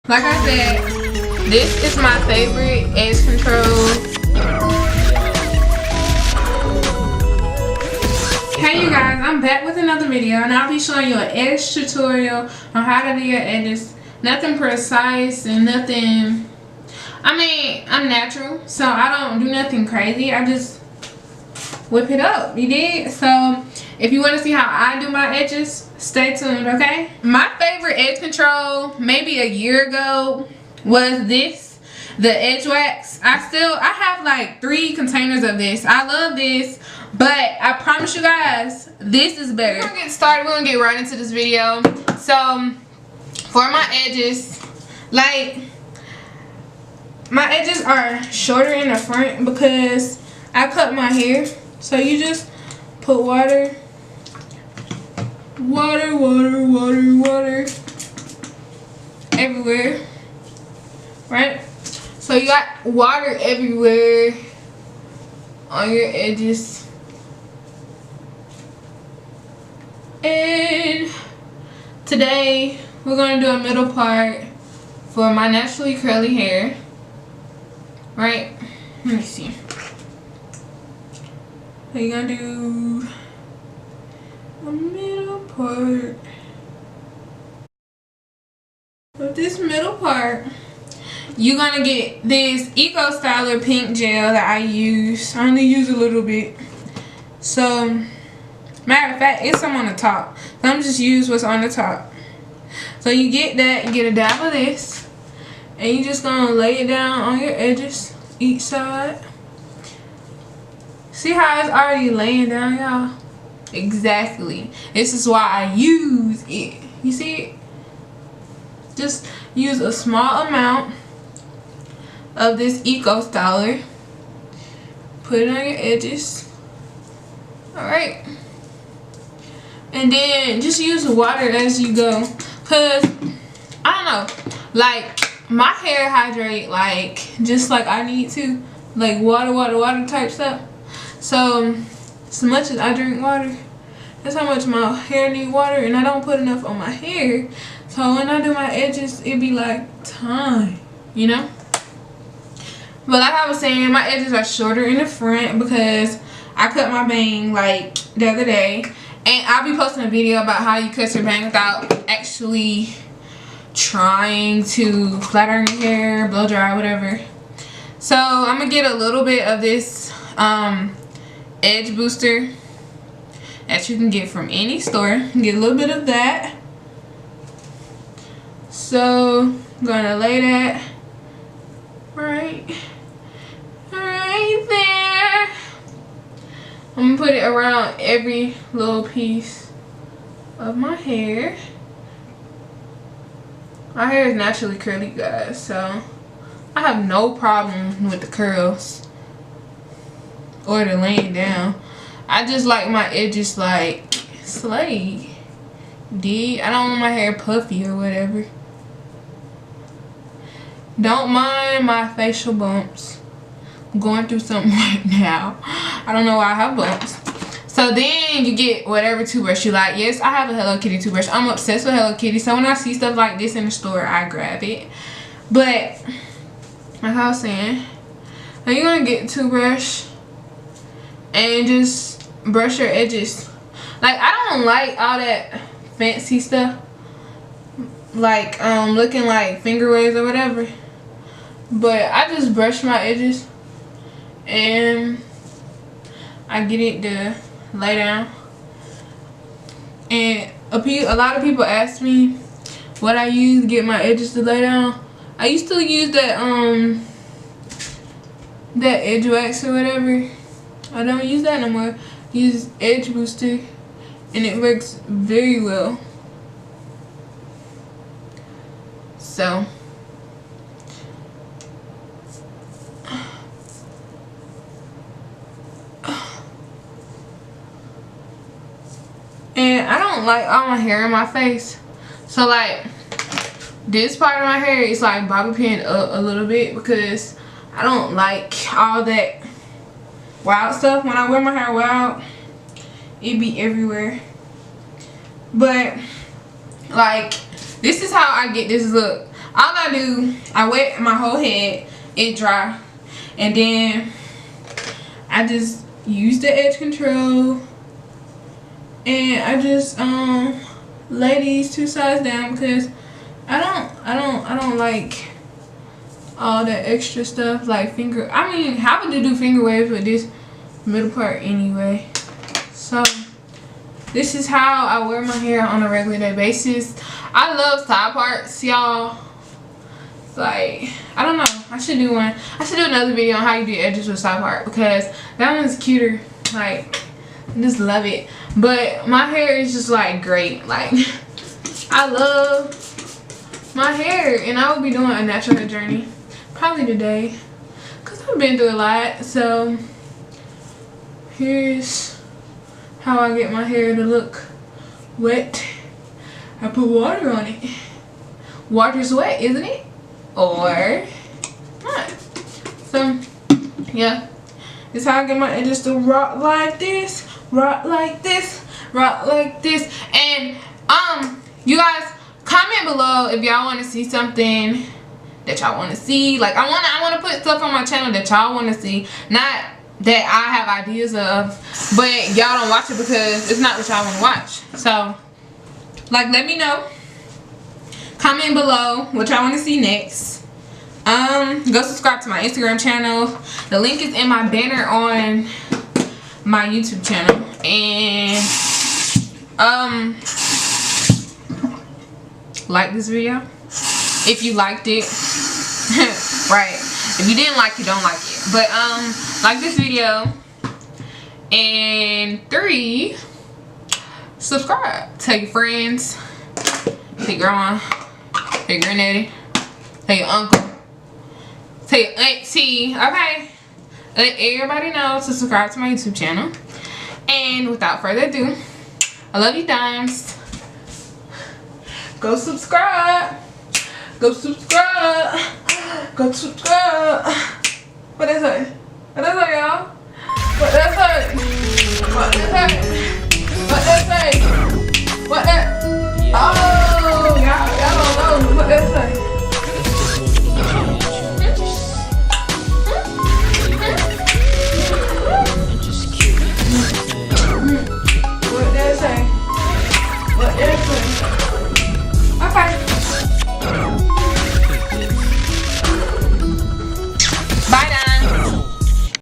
Like I said, this is my favorite edge control. Hey you guys, I'm back with another video and I'll be showing you an edge tutorial on how to do your edges. Nothing precise and nothing, I'm natural, so I don't do nothing crazy. I just whip it up, you dig? So if you want to see how I do my edges, stay tuned, okay? My favorite edge control maybe a year ago was this, the edge wax. I have like 3 containers of this. I love this, but I promise you guys, this is better. We're gonna get started. We're gonna get right into this video. So for my edges, like my edges are shorter in the front because I cut my hair. So you just put water everywhere, right? So you got water everywhere on your edges. And today we're going to do a middle part for my naturally curly hair, right? Let me see. So you're going to do a middle part of this middle part. You're gonna get this ecoStyler pink gel that I use. I only use a little bit. So, matter of fact, it's some on the top. So I'm just use what's on the top. So you get that, you get a dab of this, and you're just gonna lay it down on your edges, each side. See how it's already laying down, y'all? Exactly. This is why I use it. You see it? Just use a small amount of this ecoStyler. Put it on your edges. Alright. And then just use water as you go. Cause I don't know. Like my hair hydrate like just like I need to. Like water type stuff. So as much as I drink water, that's how much my hair need water, and I don't put enough on my hair. So when I do my edges, it be like time, you know? But like I was saying, my edges are shorter in the front because I cut my bang like the other day. And I'll be posting a video about how you cut your bang without actually trying to flat iron your hair, blow dry, whatever. So I'm gonna get a little bit of this edge booster that you can get from any store. Get a little bit of that. So I'm gonna lay that right there. I'm gonna put it around every little piece of my hair. My hair is naturally curly, guys, so I have no problem with the curls or the laying down. I just like my edges like slayed. I don't want my hair puffy or whatever. Don't mind my facial bumps. I'm going through something right now. I don't know why I have bumps. So then you get whatever toothbrush you like. Yes, I have a Hello Kitty toothbrush. I'm obsessed with Hello Kitty. So when I see stuff like this in the store, I grab it. But like I was saying, now you're gonna get a toothbrush and just brush your edges. Like I don't like all that fancy stuff, like looking like finger waves or whatever. But I just brush my edges and I get it to lay down. And a lot of people ask me what I use to get my edges to lay down. I used to use that edge wax or whatever. I don't use that no more. Use edge booster and it works very well. So and I don't like all my hair in my face. So like this part of my hair is like bobby pin up a little bit because I don't like all that wild stuff. When I wear my hair wild, it be everywhere. But like this is how I get this look. all I do, I wet my whole head, it dry, and then I just use the edge control, and I just lay these two sides down because I don't like all that extra stuff like finger. I mean, having to do finger waves with this middle part anyway. So this is how I wear my hair on a regular day basis. I love side parts, y'all. Like, I don't know, I should do another video on how you do edges with side part because that one's cuter. Like, I just love it. But my hair is just like great. Like, I love my hair, and I will be doing a natural hair journey probably today because I've been through a lot. So here's how I get my hair to look wet. I put water on it. Water's wet, isn't it? Or not. So yeah, this is how I get my edges to rock like this, rock like this, rock like this. And you guys comment below if y'all want to see something that y'all want to see. Like, I want to put stuff on my channel that y'all want to see, not that I have ideas of but y'all don't watch it because it's not what y'all want to watch. So like, let me know, comment below what y'all want to see next. Go subscribe to my Instagram channel. The link is in my banner on my YouTube channel. And like this video if you liked it. Right, if you didn't like it, don't like it. But like this video. And 3, subscribe. Tell your friends, tell your grandma, tell your granddaddy, tell your uncle, tell your auntie. Okay, let everybody know to subscribe to my YouTube channel. And without further ado, I love you dimes. Go subscribe. Go subscribe. Go subscribe. What is it? What is it, y'all? What is it? What is it?